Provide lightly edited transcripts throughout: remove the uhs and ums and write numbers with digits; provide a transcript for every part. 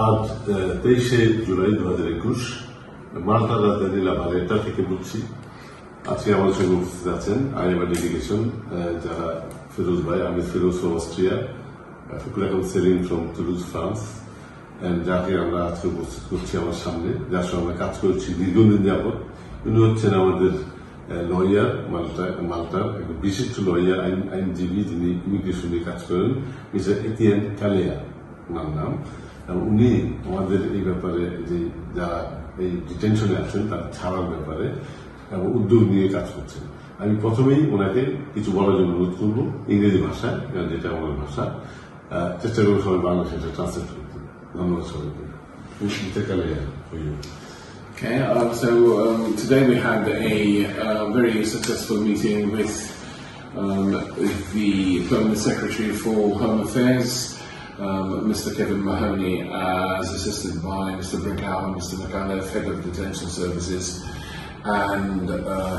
আজ 23শে জুলাই 2021 মাল্টার রাজধানী লা ভালেটা থেকে বলছি। আজকে আমাদের সঙ্গে উপস্থিত আছেন আইএমএ ডেলিগেশন, যারা ফিরোজ ভাই, আমি ফিরোজ ফ্রম অস্ট্রিয়া, ফুকুলাকাম সেলিম ফ্রম টুলুজ ফ্রান্স, যাকে আমরা আজকে উপস্থিত করছি আমার সামনে, যার সঙ্গে আমরা কাজ করছি দীর্ঘদিন যাবৎ। উনি হচ্ছেন আমাদের লয়ার, মাল্টার একজন বিশিষ্ট লয়ার, আইনজীবী, যিনি ইমিগ্রেশন নিয়ে কাজ করেন, মিস্টার এতিয়ান কালেয়া ওনার নাম। উনি আমাদের এই ব্যাপারে যে যারা এই ডিটেনশনে আছেন তার ছাড়ার ব্যাপারে এবং উদ্যোগ নিয়ে কাজ করছেন। আমি প্রথমেই ওনাকে কিছু বলার জন্য অনুরোধ করবো ইংরেজি ভাষায়, যেটা আমার ভাষা। চেষ্টা করবো সবাই বাংলা সেটা ট্রান্সলেট করতে। ধন্যবাদ সবাইকে। মিস্টার কালেয়া, Okay, today we had a very successful meeting with the Permanent Secretary for Home Affairs, Mr. Kevin Mahoney, as assisted by Mr. Brinkhouse and Mr. McAuliffe, Head of Detention Services and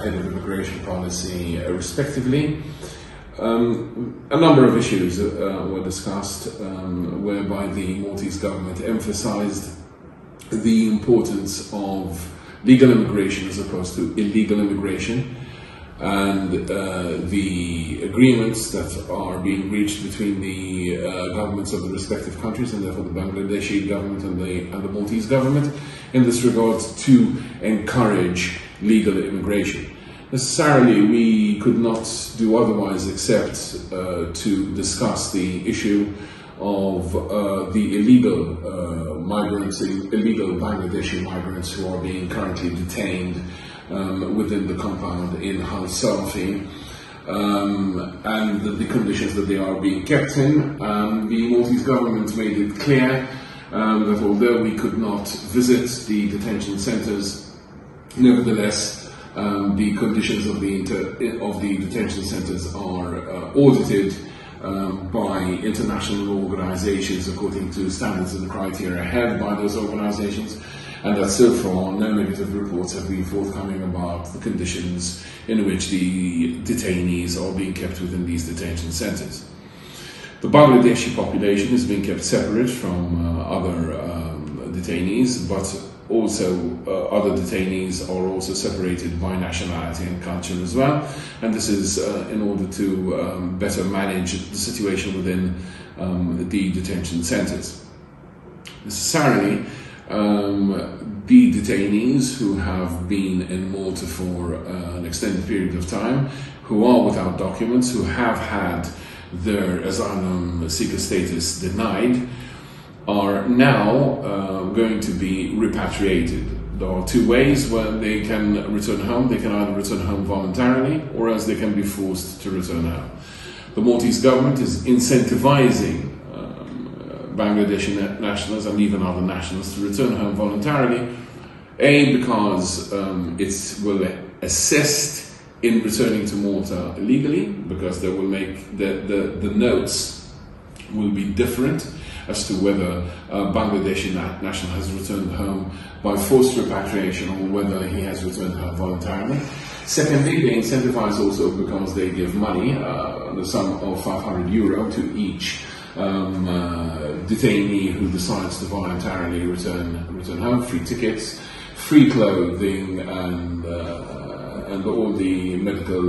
Head of Immigration Policy, respectively. A number of issues were discussed, whereby the Maltese government emphasized the importance of legal immigration as opposed to illegal immigration, and the agreements that are being reached between the governments of the respective countries, and therefore the Bangladeshi government and the Maltese government, in this regard to encourage legal immigration. Necessarily, we could not do otherwise except to discuss the issue of the illegal illegal Bangladeshi migrants who are being currently detained within the compound in Hal Salafi, and the conditions that they are being kept in. The Maltese government made it clear that although we could not visit the detention centres, nevertheless the conditions of the detention centres are audited by international organizations according to standards and criteria held by those organizations, and that so far no negative reports have been forthcoming about the conditions in which the detainees are being kept within these detention centers. The Bangladeshi population is being kept separate from other detainees, but also other detainees are also separated by nationality and culture as well, and this is in order to better manage the situation within the detention centres. Necessarily, the detainees who have been in Malta for an extended period of time, who are without documents, who have had their asylum seeker status denied, are now going to be repatriated. There are two ways where they can return home. They can either return home voluntarily, or else they can be forced to return home. The Maltese government is incentivizing Bangladeshi nationals and even other nationals to return home voluntarily, because it will assist in returning to Malta legally, because they will make the notes will be different as to whether a Bangladeshi national has returned home by forced repatriation or whether he has returned home voluntarily. Secondly, they incentivize also because they give money, the sum of €500 to each detainee who decides to voluntarily return home, free tickets, free clothing, and all the medical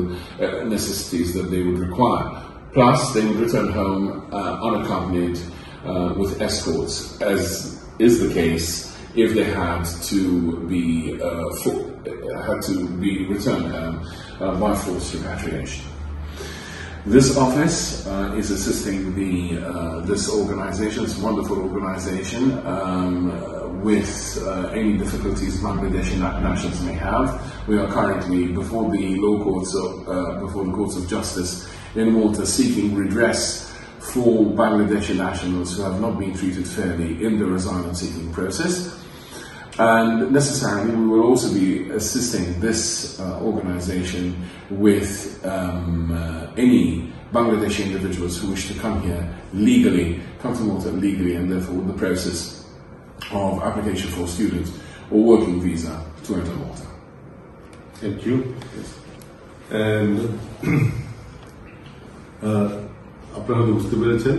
necessities that they would require. Plus, they would return home unaccompanied with escorts, as is the case if they had to be returned home by forced repatriation. This office is assisting this organization, this wonderful organization, with any difficulties Bangladeshi nationals may have. We are currently before the courts of justice in Malta seeking redress for Bangladeshi nationals who have not been treated fairly in their asylum seeking process. And necessarily we will also be assisting this organization with any Bangladeshi individuals who wish to come here legally, come to Malta legally, and therefore the process of application for student or working visa to enter Malta. Thank you. Yes. And আপনারা হয়তো বুঝতে পেরেছেন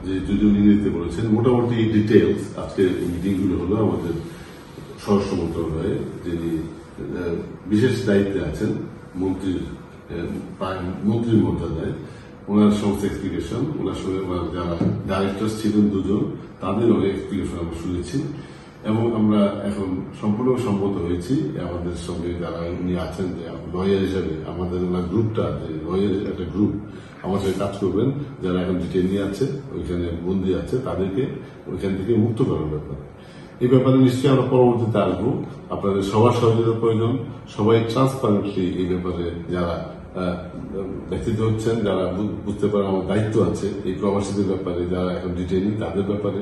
যে যদি উনি ইংরেজিতে বলেছেন, মোটামুটি ডিটেলস আজকের মিটিংগুলো হলো আমাদের স্বরাষ্ট্র মন্ত্রণালয়ে যিনি বিশেষ দায়িত্বে আছেন মন্ত্রীর মন্ত্রণালয়ে, ওনার সমস্ত এক্সপ্লিকেশন, ওনার সঙ্গে যারা ডাইরেক্টর ছিলেন দুজন, তাদের অনেক এক্সপ্লিকেশন আমরা শুনেছি এবং আমরা এখন সম্পূর্ণ সম্মত হয়েছি আমাদের সঙ্গে যারা উনি আছেন যে লয়ার হিসাবে আমাদের ওনার গ্রুপটা, যে লয়ার একটা গ্রুপ আমার সাথে কাজ করবেন, যারা এখন ডিটেইনে আছে, ওইখানে বন্দী আছে, তাদেরকে ওইখান থেকে মুক্ত করার ব্যাপারে। এই ব্যাপারে নিশ্চয়ই আমরা পরবর্তীতে আসবো। আপনাদের সবার সহযোগিতা প্রয়োজন, সবাই ট্রান্সপারেন্টলি এই ব্যাপারে যারা ব্যক্তিত্ব হচ্ছেন, যারা বুঝতে পারেন আমার দায়িত্ব আছে এই প্রবাসীদের ব্যাপারে, যারা এখন ডিটেইনি তাদের ব্যাপারে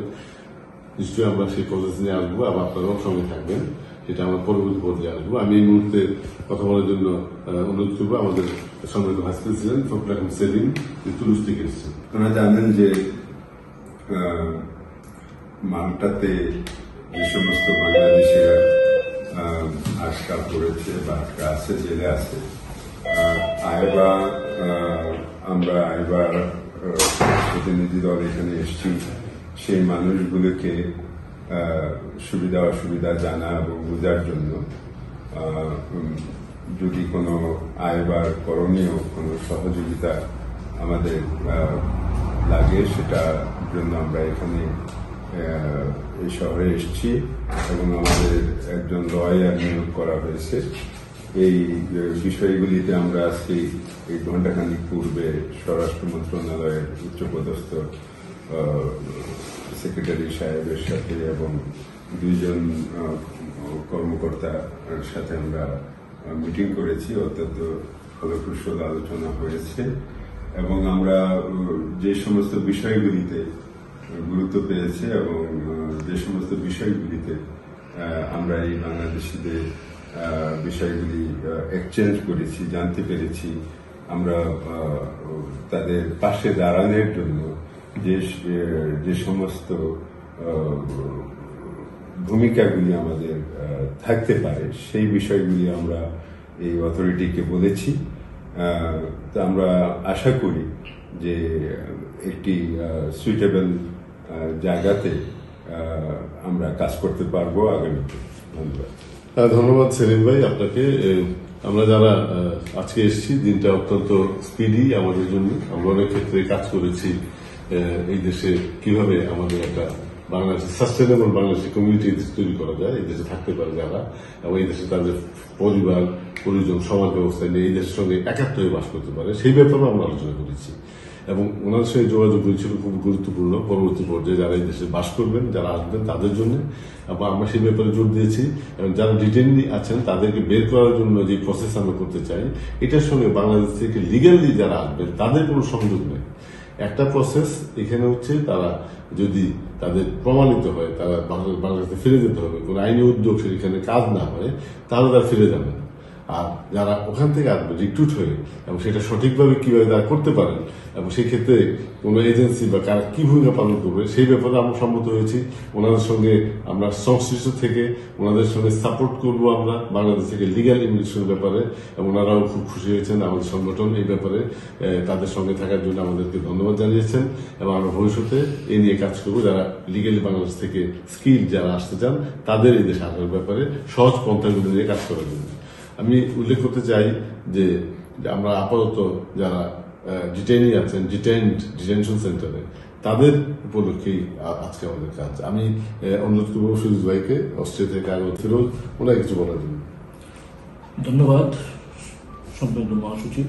নিশ্চয়ই আমরা সেই প্রসেস নিয়ে আসবো, আবার আপনারাও সঙ্গে থাকবেন, সেটা আমরা পরবর্তী পর্যায়ে আসবো। আমি এই মুহূর্তে কথা বলার জন্য অনুরোধ করবো আমাদের সম্মানিত ভাইস প্রেসিডেন্ট ফখরুল আলম সেলিম, তুরস্ক থেকে এসেছেন। আপনারা জানেন যে মাল্টাতে যে সমস্ত বাংলাদেশিরা আটকা পড়েছে বা আটকা আছে, জেলে আছে, আমরা আইবার প্রতিনিধি দল এখানে এসেছি সেই মানুষগুলোকে সুবিধা অসুবিধা জানা এবং বোঝার জন্য। যদি কোনো আইবার করণীয় কোনো সহযোগিতা আমাদের লাগে, সেটার জন্য আমরা এখানে এই শহরে এসেছি এবং আমাদের একজন লয়ার নিয়োগ করা হয়েছে। এই বিষয়গুলিতে আমরা আজকে এই ঘণ্টাখানিক পূর্বে স্বরাষ্ট্র মন্ত্রণালয়ের উচ্চপদস্থ সেক্রেটারি সাহেবের সাথে এবং দুইজন কর্মকর্তার সাথে আমরা মিটিং করেছি। অত্যন্ত ফলপ্রসূ আলোচনা হয়েছে এবং আমরা যে সমস্ত বিষয়গুলিতে গুরুত্ব পেয়েছে এবং যে সমস্ত বিষয়গুলিতে আমরা এই বাংলাদেশিদের বিষয়গুলি এক্সচেঞ্জ করেছি, জানতে পেরেছি, আমরা তাদের পাশে দাঁড়ানোর জন্য যে সমস্ত ভূমিকাগুলি আমাদের থাকতে পারে সেই বিষয়গুলি আমরা এই অথরিটিকে বলেছি। তা আমরা আশা করি যে একটি সুইটেবল জায়গাতে আমরা কাজ করতে পারবো আগামীতে। ধন্যবাদ। ধন্যবাদ সেলিম ভাই আপনাকে। আমরা যারা আজকে এসেছি, দিনটা অত্যন্ত স্পিডি আমাদের জন্য। আমরা অনেক ক্ষেত্রে কাজ করেছি এই দেশে কিভাবে আমাদের একটা বাংলাদেশ সাস্টেনেবল বাংলাদেশি কমিউনিটি তৈরি করা যায়, এই দেশে থাকতে পারে যারা, এবং এই দেশে তাদের পরিবার পরিজন সমাজ ব্যবস্থা নিয়ে এই দেশের সঙ্গে একাত্ম হয়ে বাস করতে পারে, সেই ব্যাপারেও আমরা আলোচনা করেছি এবং ওনার সঙ্গে যোগাযোগ ছিল খুব গুরুত্বপূর্ণ। পরবর্তী পর্যায়ে যারা এই দেশে বাস করবেন, যারা আসবেন তাদের জন্য, এবং আমরা সেই ব্যাপারে জোর দিয়েছি। এবং যারা ডিটেইনি আছেন তাদেরকে বের করার জন্য যে প্রসেস আমরা করতে চাই, এটার সঙ্গে বাংলাদেশ থেকে লিগ্যালি যারা আসবেন তাদের কোনো সংযোগ নেই। একটা প্রসেস এখানে হচ্ছে, তারা যদি তাদের প্রমাণিত হয় তারা বাংলাদেশে ফিরে যেতে হবে, কোনো আইনি উদ্যোগ সেখানে কাজ না হয়, তাহলে তারা ফিরে যাবেন। আর যারা ওখান থেকে আসবে রিক্রুট হয়ে, এবং সেটা সঠিকভাবে কিভাবে তারা করতে পারেন এবং সেই ক্ষেত্রে কোনো এজেন্সি বা কারা কি ভূমিকা পালন করবে সেই ব্যাপারে আমরা সম্মত হয়েছি। ওনাদের সঙ্গে আমরা সংশ্লিষ্ট থেকে ওনাদের সঙ্গে সাপোর্ট করবো আমরা বাংলাদেশ থেকে লিগ্যাল ইমিগ্রেশনের ব্যাপারে, এবং ওনারাও খুব খুশি হয়েছেন। আমাদের সংগঠন এই ব্যাপারে তাদের সঙ্গে থাকার জন্য আমাদেরকে ধন্যবাদ জানিয়েছেন, এবং আমরা ভবিষ্যতে এই নিয়ে কাজ করবো। যারা লিগ্যালি বাংলাদেশ থেকে স্কিল যারা আসতে চান তাদের এই দেশে আসার ব্যাপারে সহজ পন্থাগুলো নিয়ে কাজ করার জন্য আমি উল্লেখ করতে চাই যে আমরা আপাতত যারা ডিটেইনি আছেন ডিটেনশন সেন্টারে, তাদের উপলক্ষেই আজকে আমাদের কাজ। আমি অনুরোধ করবো সুজিত ভাইকে, অস্ট্রেলিয়া থেকে আগত ফিরোজ, ওনার কিছু বলার জন্য। ধন্যবাদ সম্মানিত মহাসচিব।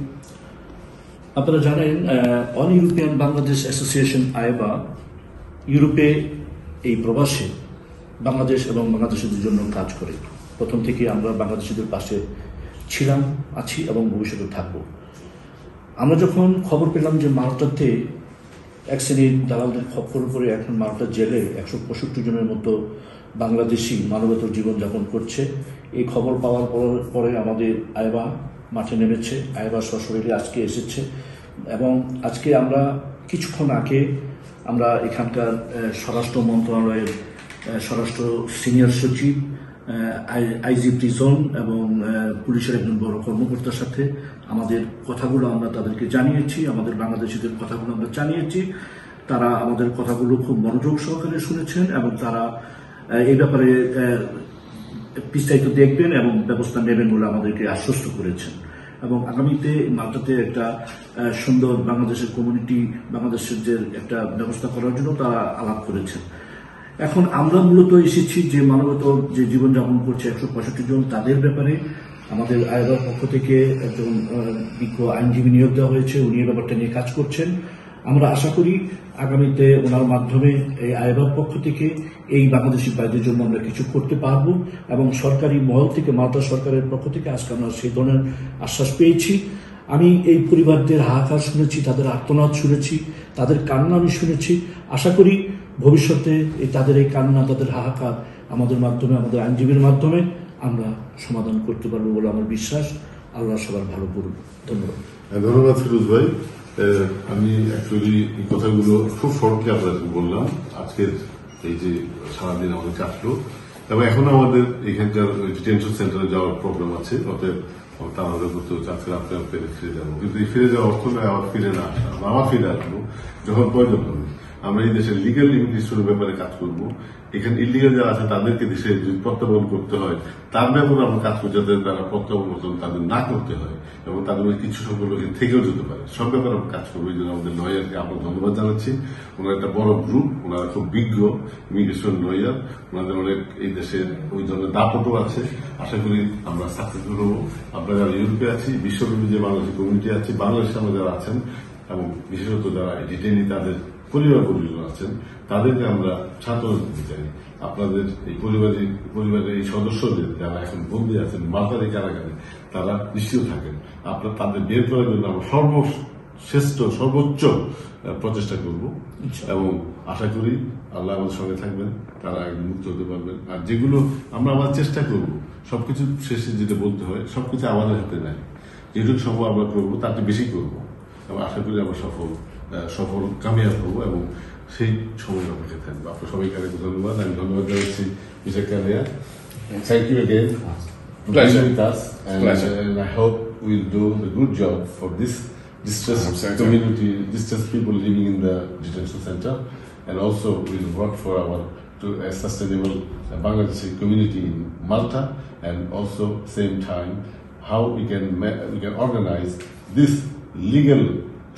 আপনারা জানেন অল ইউরোপিয়ান বাংলাদেশ অ্যাসোসিয়েশন আইবা ইউরোপে এই প্রবাসে বাংলাদেশ এবং বাংলাদেশিদের জন্য কাজ করে। প্রথম থেকে আমরা বাংলাদেশিদের পাশে ছিলাম, আছি এবং ভবিষ্যতে থাকব। আমরা যখন খবর পেলাম যে মাল্টাতে এক শ্রেণীর দালালদের খপ্পর করে এখন মাল্টা জেলে 165 জনের মতো বাংলাদেশি মানবেতর জীবনযাপন করছে, এই খবর পাওয়ার পরে আমাদের আইবা মাঠে নেমেছে। আইবা সশরীরে আজকে এসেছে, এবং আজকে আমরা কিছুক্ষণ আগে আমরা এখানকার স্বরাষ্ট্র মন্ত্রণালয়ের স্বরাষ্ট্র সিনিয়র সচিব আইজি প্রিজন এবং পুলিশের একজন বড় কর্মকর্তার সাথে আমাদের কথাগুলো আমরা তাদেরকে জানিয়েছি, আমাদের বাংলাদেশিদের কথাগুলো আমরা জানিয়েছি। তারা আমাদের কথাগুলো খুব মনোযোগ সহকারে শুনেছেন এবং তারা এই ব্যাপারে বিস্তারিত দেখবেন এবং ব্যবস্থা নেবেন বলে আমাদেরকে আশ্বস্ত করেছেন। এবং আগামীতে মাল্টাতে একটা সুন্দর বাংলাদেশের কমিউনিটি, বাংলাদেশের যে একটা ব্যবস্থা করার জন্য তারা আলাপ করেছেন। এখন আমরা মূলত এসেছি যে মানবত যে জীবনযাপন করছে 165 জন, তাদের ব্যাপারে আমাদের আয়বার পক্ষ থেকে একজন বিজ্ঞ আইনজীবী নিয়োগ দেওয়া হয়েছে, উনি এই ব্যাপারটা নিয়ে কাজ করছেন। আমরা আশা করি আগামীতে ওনার মাধ্যমে এই আয়বার পক্ষ থেকে এই বাংলাদেশি ভাইদের জন্য আমরা কিছু করতে পারবো এবং সরকারি মহল থেকে, মাল্টা সরকারের পক্ষ থেকে আজকে আমরা সেই ধরনের আশ্বাস পেয়েছি। আমি এই পরিবারদের হাহাকার শুনেছি, তাদের আর্তনাদ শুনেছি, তাদের কান্না আমি শুনেছি। আশা করি ভবিষ্যতে তাদের এই কান্না, তাদের হাহাকার আমাদের মাধ্যমে, আমাদের আইনজীবীর মাধ্যমে আমরা সমাধান করতে পারবো বলে আমার বিশ্বাস। আল্লাহ সবার ভালো করুন। ধন্যবাদ। ধন্যবাদ ফিরোজ ভাই। আমি অ্যাকচুয়ালি এই কথাগুলো খুব শর্টলি আপনাদের বললাম। আজকের এই যে সারাদিন আমাদের কাটলো এবং এখন আমাদের এখানকার ডিটেনশন সেন্টারে যাওয়ার প্রবলেম আছে, অতএব তাড়াহুড়ো করতে হচ্ছে। আজকে রাত্রে ফিরে যাবো, কিন্তু এই ফিরে যাওয়া অর্থ নয় আবার ফিরে না আসা। আবার ফিরে আসবো যখন প্রয়োজন হবে। আমরা এই দেশের লিগাল ইমিগ্রেশনের ব্যাপারে কাজ করব। এখানে ইলিগাল যারা আছে তাদেরকে দেশে প্রত্যাবর্তন করতে হয়, তার ব্যাপারে আমরা কাজ করছি যাতে তারা প্রত্যাবর্তন তাদের না করতে হয় এবং তাদের কিছু সকল থেকেও যেতে পারে। সব ব্যাপারে আমরা কাজ করবো। এই জন্য আমাদের লয়ারকে আমরা ধন্যবাদ জানাচ্ছি। ওনার একটা বড় গ্রুপ, ওনারা খুব বিজ্ঞ ইমিগ্রেশন লয়ার, ওনাদের অনেক এই দেশের ওই ধরনের দাপটও আছে। আশা করি আমরা সাকসেসফুল হবো। আমরা যারা ইউরোপে আছি, বিশ্বব্যাপী যে বাংলাদেশি কমিউনিটি আছে, বাংলাদেশে আমরা যারা আছেন এবং বিশেষত যারা ডিটেইনি তাদের পরিবার পরিজন আছেন, তাদেরকে আমরা সান্ত্বনা দিতে চাই। আপনাদের এই পরিবারের এই সদস্যদের যারা এখন বন্দী আছেন মালটারি কারাগারে, তারা নিশ্চিত থাকেন। আপনার তাদের বের করার জন্য আমরা সর্বোচ্চ প্রচেষ্টা করব এবং আশা করি আল্লাহ আমাদের সঙ্গে থাকবেন, তারা মুক্ত হতে পারবেন। আর যেগুলো আমরা আমাদের চেষ্টা করব, সবকিছু শেষে যেটা বলতে হয়, সবকিছু আমাদের হাতে নাই। যেটুকু সম্ভব আমরা করবো, তার চেয়ে বেশি করবো এবং আশা করি আমরা সফল কামিয়াব হবো এবং সেই সময় অপেক্ষা থাকবো। আপনার সবাইকে অনেক ধন্যবাদ। আমি ধন্যবাদ জানাচ্ছি mister Kalia. Thank you again for being with us, and I hope we'll do a good job for this distressed community, distressed people living in the detention center, and also we'll work for our a sustainable Bangladeshi community in Malta, and also same time how we can organize this legal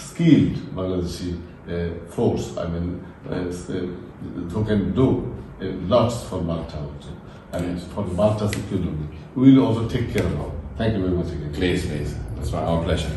skilled Bangladeshi force. I mean, who can do lots for Malta also, and for Malta's economy. We will also take care of. Thank you very much again. Please. That's our pleasure.